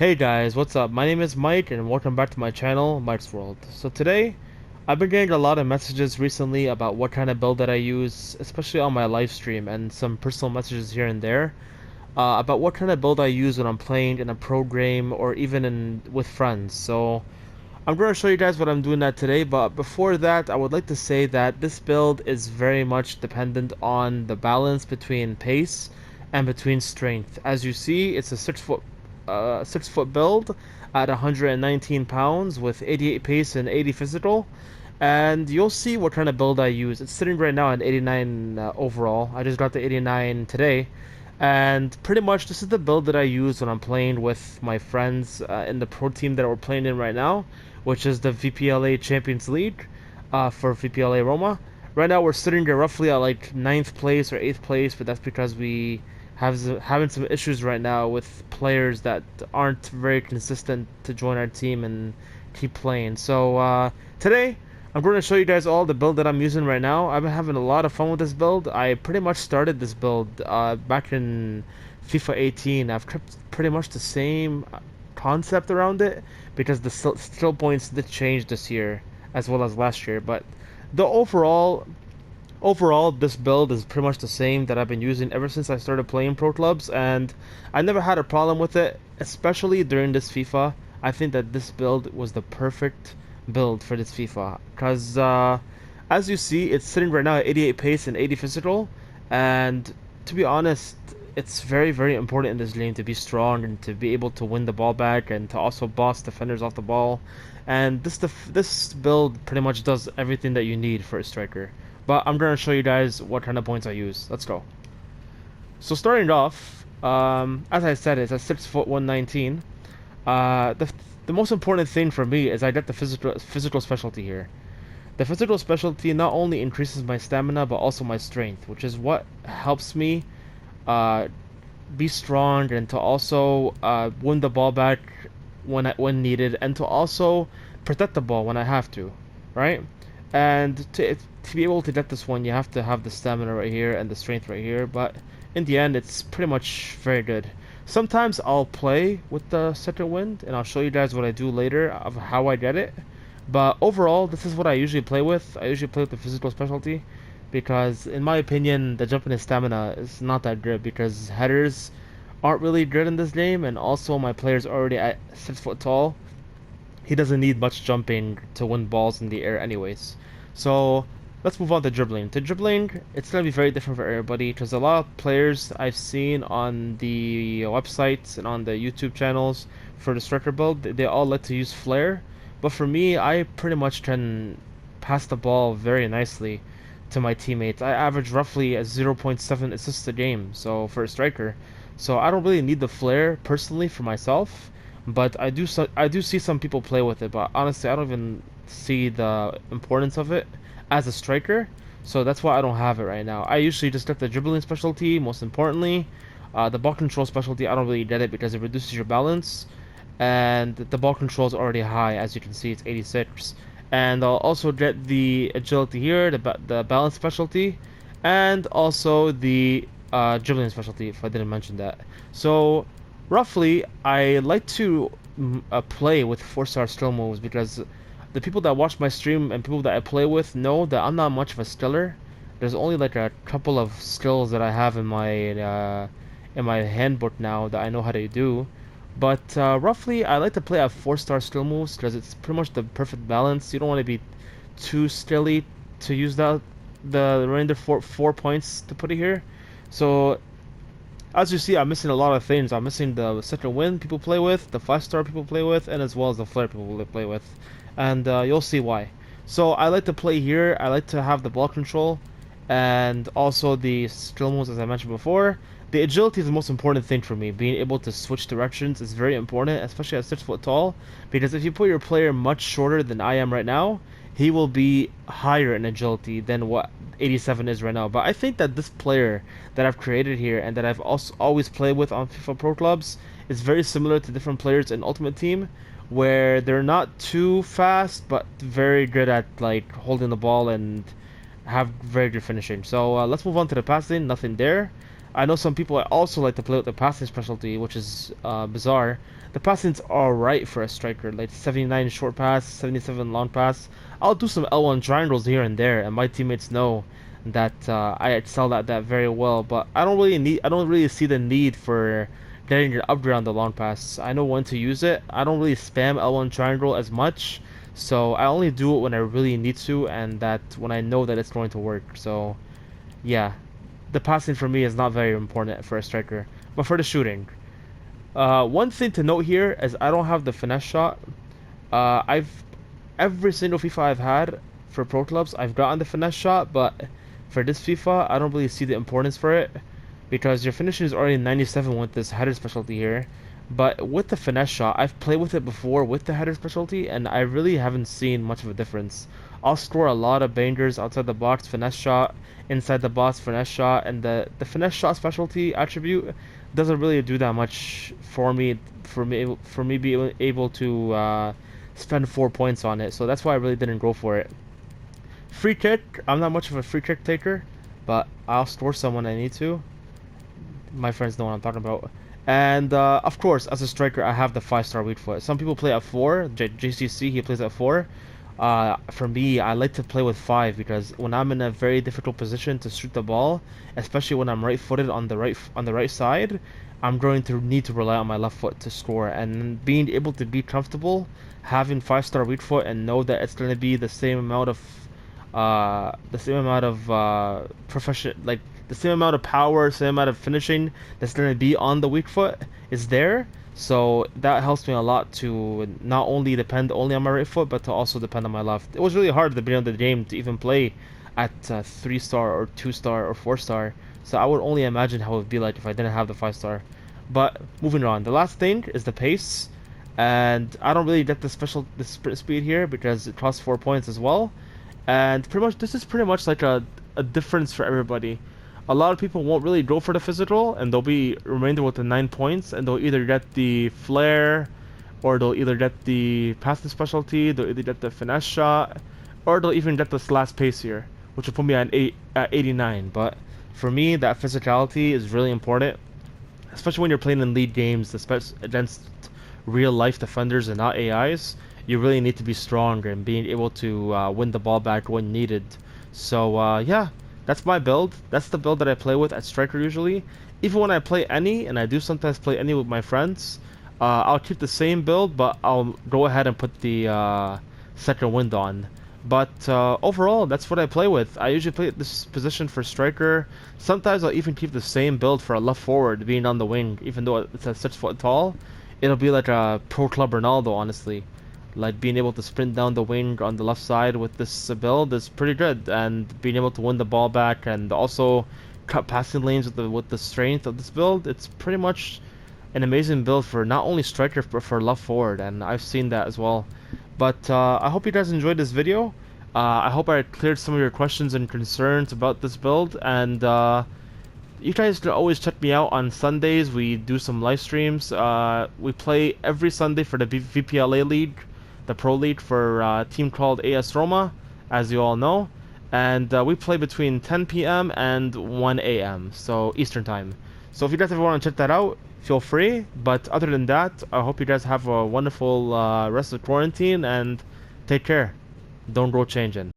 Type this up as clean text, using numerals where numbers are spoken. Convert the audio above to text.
Hey guys, what's up? My name is Mike and welcome back to my channel, Mike's World. So today, I've been getting a lot of messages recently about what kind of build that I use, especially on my live stream, and some personal messages here and there about what kind of build I use when I'm playing in a pro game or even with friends. So I'm going to show you guys what I'm doing that today, but before that, I would like to say that this build is very much dependent on the balance between pace and between strength. As you see, it's a 6 foot build at 119 pounds with 88 pace and 80 physical. And you'll see what kind of build I use. It's sitting right now at 89 overall. I just got the 89 today. And pretty much this is the build that I use when I'm playing with my friends in the pro team that we're playing in right now, which is the VPLA Champions League for VPLA Roma. Right now we're sitting there roughly at like ninth place or 8th place, but that's because we having some issues right now with players that aren't very consistent to join our team and keep playing. So today I'm going to show you guys all the build that I'm using right now. I've been having a lot of fun with this build. I pretty much started this build back in FIFA 18. I've kept pretty much the same concept around it because the skill points did change this year as well as last year. But the overall, this build is pretty much the same that I've been using ever since I started playing pro clubs, and I never had a problem with it, especially during this FIFA. I think that this build was the perfect build for this FIFA, because as you see, it's sitting right now at 88 pace and 80 physical, and to be honest, it's very, very important in this game to be strong and to be able to win the ball back and to also boss defenders off the ball. And this build pretty much does everything that you need for a striker. But I'm going to show you guys what kind of points I use. Let's go. So starting off, as I said, it's a 6 foot 119. The most important thing for me is I get the physical specialty here. The physical specialty not only increases my stamina but also my strength, which is what helps me uh, be strong and to also win the ball back when needed, and to also protect the ball when I have to, right? And to be able to get this one, you have to have the stamina right here and the strength right here. But in the end, it's pretty much very good. Sometimes I'll play with the second wind, and I'll show you guys what I do later of how I get it. But overall, this is what I usually play with. I usually play with the physical specialty because, in my opinion, the jumping and stamina is not that good because headers aren't really good in this game, and also my player's already at 6 foot tall. He doesn't need much jumping to win balls in the air anyways. So let's move on to dribbling. To dribbling, it's going to be very different for everybody because a lot of players I've seen on the websites and on the YouTube channels for the striker build, they all like to use flair. But for me, I pretty much can pass the ball very nicely to my teammates. I average roughly a 0.7 assists a game, so for a striker. So I don't really need the flair personally for myself, but I do see some people play with it, but honestly I don't even see the importance of it as a striker, so that's why I don't have it right now. I usually just get the dribbling specialty most importantly. The ball control specialty, I don't really get it because it reduces your balance, and the ball control is already high. As you can see, it's 86. And I'll also get the agility here, the balance specialty, and also the dribbling specialty if I didn't mention that. So roughly, I like to play with 4-star skill moves because the people that watch my stream and people that I play with know that I'm not much of a skiller. There's only like a couple of skills that I have in my handbook now that I know how to do. But roughly, I like to play at 4-star skill moves because it's pretty much the perfect balance. You don't want to be too skilly to use the remainder four points to put it here. So as you see, I'm missing a lot of things. I'm missing the second wind people play with, the 5-star people play with, and as well as the flare people play with. And you'll see why. So I like to play here. I like to have the ball control and also the skill moves as I mentioned before. The agility is the most important thing for me. Being able to switch directions is very important, especially at 6 foot tall, because if you put your player much shorter than I am right now, he will be higher in agility than what 87 is right now. But I think that this player that I've created here and that I've also always played with on FIFA Pro Clubs is very similar to different players in Ultimate Team, where they're not too fast but very good at like holding the ball and have very good finishing. So let's move on to the passing. Nothing there. I know some people also like to play with the passing specialty, which is bizarre. The passing's alright for a striker, like 79 short pass, 77 long pass. I'll do some L1 triangles here and there, and my teammates know that I excel at that very well. But I don't really see the need for getting your upgrade on the long pass. I know when to use it. I don't really spam L1 triangle as much, so I only do it when I really need to, and that when I know that it's going to work. So yeah, the passing for me is not very important for a striker, but for the shooting. One thing to note here is I don't have the finesse shot. I've every single FIFA I've had for pro clubs, I've gotten the finesse shot, but for this FIFA, I don't really see the importance for it because your finishing is already 97 with this header specialty here. But with the finesse shot, I've played with it before with the header specialty, and I really haven't seen much of a difference. I'll score a lot of bangers outside the box, finesse shot, inside the box, finesse shot, and the finesse shot specialty attribute doesn't really do that much for me, for me being able to spend 4 points on it. So that's why I really didn't go for it. Free kick, I'm not much of a free kick taker, but I'll score some when I need to. My friends know what I'm talking about. And of course, as a striker, I have the 5-star weak foot. Some people play at 4. JCC, he plays at 4. For me, I like to play with 5 because when I'm in a very difficult position to shoot the ball, especially when I'm right-footed on the right side, I'm going to need to rely on my left foot to score. And being able to be comfortable having 5-star weak foot and know that it's going to be the same amount of profession, like the same amount of power, same amount of finishing that's going to be on the weak foot is there. So that helps me a lot to not only depend only on my right foot, but to also depend on my left. It was really hard at the beginning of the game to even play at 3-star or 2-star or 4-star. So I would only imagine how it would be like if I didn't have the 5-star. But moving on, the last thing is the pace, and I don't really get the sprint speed here because it costs 4 points as well. And pretty much this is pretty much like a difference for everybody. A lot of people won't really go for the physical, and they'll be remainder with the 9 points, and they'll either get the flare, or they'll either get the passing specialty, they'll either get the finesse shot, or they'll even get this last pace here, which will put me at 89. But for me, that physicality is really important, especially when you're playing in league games, especially against real life defenders and not AIs. You really need to be strong and being able to win the ball back when needed. So yeah, that's my build. That's the build that I play with at striker usually. Even when I play any, and I do sometimes play any with my friends, I'll keep the same build, but I'll go ahead and put the second wind on. But overall, that's what I play with. I usually play this position for striker. Sometimes I'll even keep the same build for a left forward, being on the wing, even though it's at 6 foot tall. It'll be like a pro club Ronaldo, honestly. Like being able to sprint down the wing on the left side with this build is pretty good, and being able to win the ball back and also cut passing lanes with the strength of this build, it's pretty much an amazing build for not only striker but for left forward, and I've seen that as well. But I hope you guys enjoyed this video. I hope I cleared some of your questions and concerns about this build, and you guys can always check me out on Sundays. We do some live streams. We play every Sunday for the VPLA League, the Pro League, for a team called AS Roma, as you all know. And we play between 10 p.m. and 1 a.m. so Eastern time. So if you guys ever want to check that out, feel free. But other than that, I hope you guys have a wonderful rest of quarantine, and take care. Don't go changing.